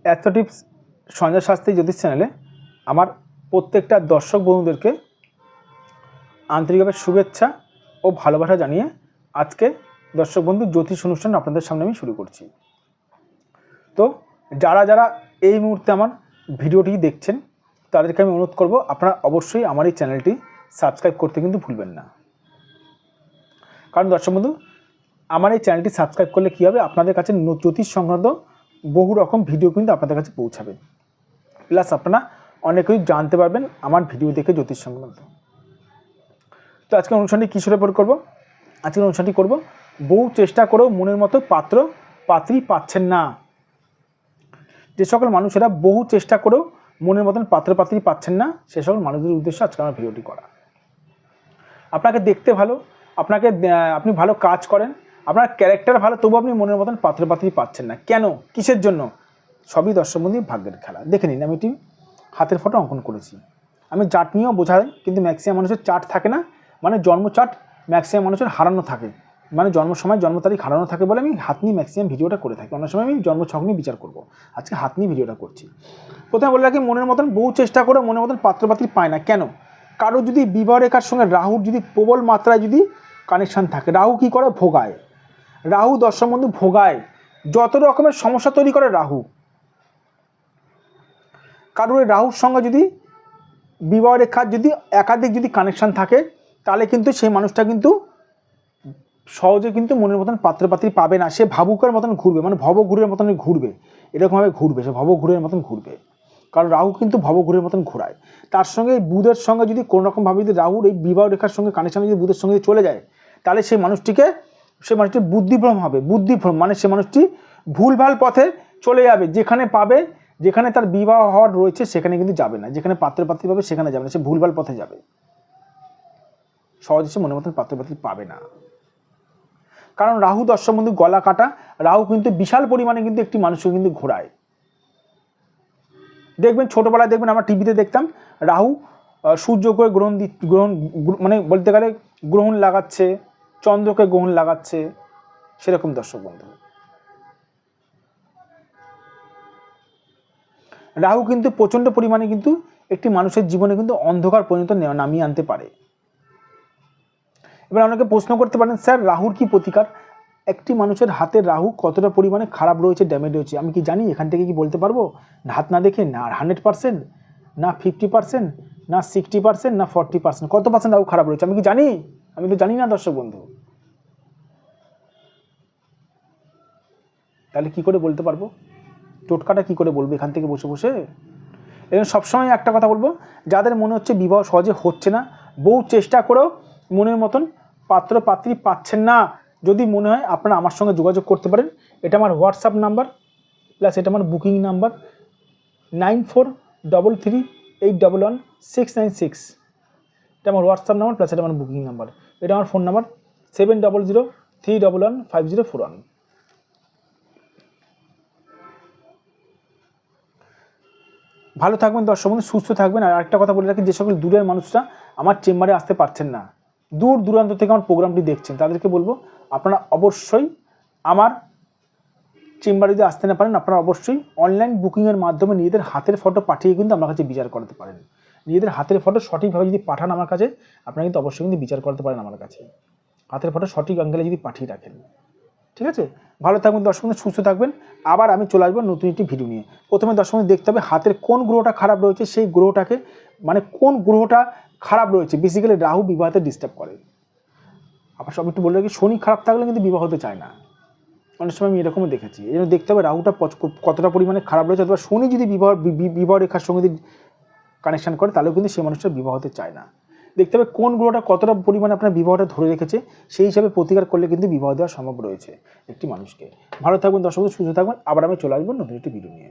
Astro tips Sanjay Shastri জ্যোতিষ চ্যানেলে আমার প্রত্যেকটা দর্শক বন্ধুদেরকে আন্তরিকভাবে শুভেচ্ছা ও ভালোবাসা জানিয়ে আজকে দর্শক বন্ধু জ্যোতিষ অনুষ্ঠান আপনাদের সামনে আমি শুরু করছি। তো যারা যারা এই মুহূর্তে আমার ভিডিওটি দেখছেন তাদেরকে আমি অনুরোধ করব, আপনারা অবশ্যই আমার এই চ্যানেলটি সাবস্ক্রাইব করতে কিন্তু ভুলবেন না। কারণ দর্শক বন্ধু, আমার এই চ্যানেলটি সাবস্ক্রাইব করলে কী হবে, আপনাদের কাছে জ্যোতিষ সংক্রান্ত বহু রকম ভিডিও কিন্তু আপনাদের কাছে পৌঁছাবে, প্লাস আপনারা অনেক কিছু জানতে পারবেন আমার ভিডিও দেখে জ্যোতিষ সংক্রান্ত। তো আজকে অনুষ্ঠানটি কিসের উপর করবো? আজকের অনুষ্ঠানটি করব বহু চেষ্টা করেও মনের মতো পাত্র পাত্রী পাচ্ছেন না। যে সকল মানুষেরা বহু চেষ্টা করেও মনের মতন পাত্র পাত্রী পাচ্ছেন না, সে সকল মানুষদের উদ্দেশ্যে আজকে আমার ভিডিওটি করা। আপনাকে দেখতে ভালো, আপনি ভালো কাজ করেন, আপনার ক্যারেক্টার ভালো, তবু আপনি মনের মতন পাত্র পাত্রী পাচ্ছেন না। কেন, কিসের জন্য? সবই দর্শকবন্ধু ভাগ্যের খেলা। দেখে নিন, আমি একটি হাতের ফটো অঙ্কন করেছি। আমি চার্ট নিয়েও বোঝাই, কিন্তু ম্যাক্সিমাম মানুষের চার্ট থাকে না, মানে জন্ম চার্ট ম্যাক্সিমাম মানুষের হারানো থাকে, মানে জন্ম সময় জন্ম তারিখ হারানো থাকে বলে আমি হাত নিয়ে ম্যাক্সিমাম ভিডিওটা করে থাকি। অন্য সময় আমি জন্ম ছক নিয়ে বিচার করব, আজকে হাত নিয়ে ভিডিওটা করছি। প্রথমে বলে রাখি, মনের মতন বহু চেষ্টা করে মনের মতন পাত্রপাত্রী পায় না। কেন? কারো যদি বিবাহ রেখার সঙ্গে রাহুর যদি প্রবল মাত্রায় যদি কানেকশান থাকে, রাহু কী করে? ভোগায়। রাহু দর্শক বন্ধু ভোগায়, যত রকমের সমস্যা তৈরি করে রাহু। কারোর রাহুর সঙ্গে যদি বিবাহ রেখার যদি একাধিক যদি কানেকশান থাকে, তাহলে কিন্তু সেই মানুষটা কিন্তু সহজে কিন্তু মনের মতন পাত্রপাত্রী পাবে না। সে ভাবুকের মতন ঘুরবে, মানে ভবঘুরের মতন ঘুরবে, এরকমভাবে ঘুরবে, সে ভবঘুরের মতন ঘুরবে। কারণ রাহু কিন্তু ভবঘুরের মতন ঘোরায়। তার সঙ্গে বুধের সঙ্গে যদি কোনো রকমভাবে যদি রাহুর এই বিবাহ রেখার সঙ্গে কানেকশান যদি বুধের সঙ্গে চলে যায়, তাহলে সেই মানুষটির বুদ্ধিভ্রম হবে। বুদ্ধিভ্রম মানে সে মানুষটি ভুলভাল পথে চলে যাবে। যেখানে পাবে, যেখানে তার বিবাহ হওয়ার রয়েছে সেখানে কিন্তু যাবে না, যেখানে পাত্রপাত্রী পাবে সেখানে যাবে না, সে ভুলভাল পথে যাবে। সহজে সে মনের মতন পাত্রপাত্রী পাবে না। কারণ রাহু দর্শক বন্ধু গলা কাটা। রাহু কিন্তু বিশাল পরিমাণে কিন্তু একটি মানুষকে কিন্তু ঘোরায়। দেখবেন ছোটোবেলায় দেখবেন আমরা টিভিতে দেখতাম, রাহু সূর্যকে গ্রহণ মানে বলতে গেলে গ্রহণ লাগাচ্ছে, চন্দ্রকে গ্রহণ লাগাচ্ছে, সেরকম দর্শক বন্ধু। রাহু কিন্তু প্রচণ্ড পরিমাণে কিন্তু একটি মানুষের জীবনে কিন্তু অন্ধকার পর্যন্ত নামিয়ে আনতে পারে। এবার অনেকে প্রশ্ন করতে পারেন, স্যার রাহুর কি প্রতিকার? একটি মানুষের হাতের রাহু কতটা পরিমাণে খারাপ রয়েছে, ড্যামেজ রয়েছে, আমি কি জানি? এখান থেকে কি বলতে পারবো? হাত না দেখে না 100%, না 50%, না 60%, না 40%, কত পার্সেন্ট রাহু খারাপ রয়েছে আমি কি জানি? আমি তো জানি না দর্শক বন্ধু। তাহলে কি করে বলতে পারবো? টোটকাটা কি করে বলবো এখান থেকে বসে বসে? এবং সবসময় একটা কথা বলবো, যাদের মনে হচ্ছে বিবাহ সহজে হচ্ছে না, বহু চেষ্টা করেও মনের মতন পাত্র পাত্রী পাচ্ছেন না, যদি মনে হয় আপনারা আমার সঙ্গে যোগাযোগ করতে পারেন। এটা আমার হোয়াটসঅ্যাপ নাম্বার, প্লাস এটা আমার বুকিং নাম্বার 9433811696। এটা আমার হোয়াটসঅ্যাপ নাম্বার, প্লাস এটা আমার বুকিং নাম্বার। এটা আমার ফোন নাম্বার 7003115041। ভালো থাকবেন দর্শক বন্ধু, সুস্থ থাকবেন। আর একটা কথা বলে রাখি, যে সকল দূরের মানুষরা আমার চেম্বারে আসতে পারছেন না, দূর দূরান্ত থেকে আমার প্রোগ্রামটি দেখছেন, তাদেরকে বলবো আপনারা অবশ্যই আমার চেম্বারে যদি আসতে না পারেন, আপনারা অবশ্যই অনলাইন বুকিংয়ের মাধ্যমে নিজেদের হাতের ফটো পাঠিয়ে কিন্তু আমার কাছে বিচার করতে পারেন। নিজেদের হাতের ফটো সঠিকভাবে যদি পাঠান আমার কাছে, আপনারা কিন্তু অবশ্যই কিন্তু বিচার করতে পারেন আমার কাছে। হাতের ফটো সঠিক অ্যাঙ্গেলে যদি পাঠিয়ে রাখেন, ঠিক আছে? ভালো থাকবেন দর্শক বন্ধু, সুস্থ থাকবেন। আবার আমি চলে আসবো নতুন একটি ভিডিও নিয়ে। প্রথমে দর্শক বন্ধু দেখতে হবে হাতের কোন গ্রহটা খারাপ রয়েছে, সেই গ্রহটাকে মানে কোন গ্রহটা খারাপ রয়েছে। বেসিক্যালি রাহু বিবাহতে ডিস্টার্ব করে। আবার সব একটু বলে রাখি, শনি খারাপ থাকলে কিন্তু বিবাহ হতে চায় না, অনেক সময় আমি এরকমও দেখেছি। এই জন্য দেখতে হবে রাহুটা কতটা পরিমাণে খারাপ রয়েছে, অথবা শনি যদি বিবাহ রেখার সঙ্গে যদি কানেকশান করে, তাহলেও কিন্তু সেই মানুষটা বিবাহ হতে চায় না। দেখতে হবে কোন গ্রহটা কতটা পরিমাণে আপনার বিবাহটা ধরে রেখেছে, সেই হিসাবে প্রতিকার করলে কিন্তু বিবাহ দেওয়া সম্ভব রয়েছে একটি মানুষকে। ভালো থাকবেন দর্শক, সুস্থ থাকবেন। আবার আমি চলে আসবো নতুন একটি ভিডিও নিয়ে।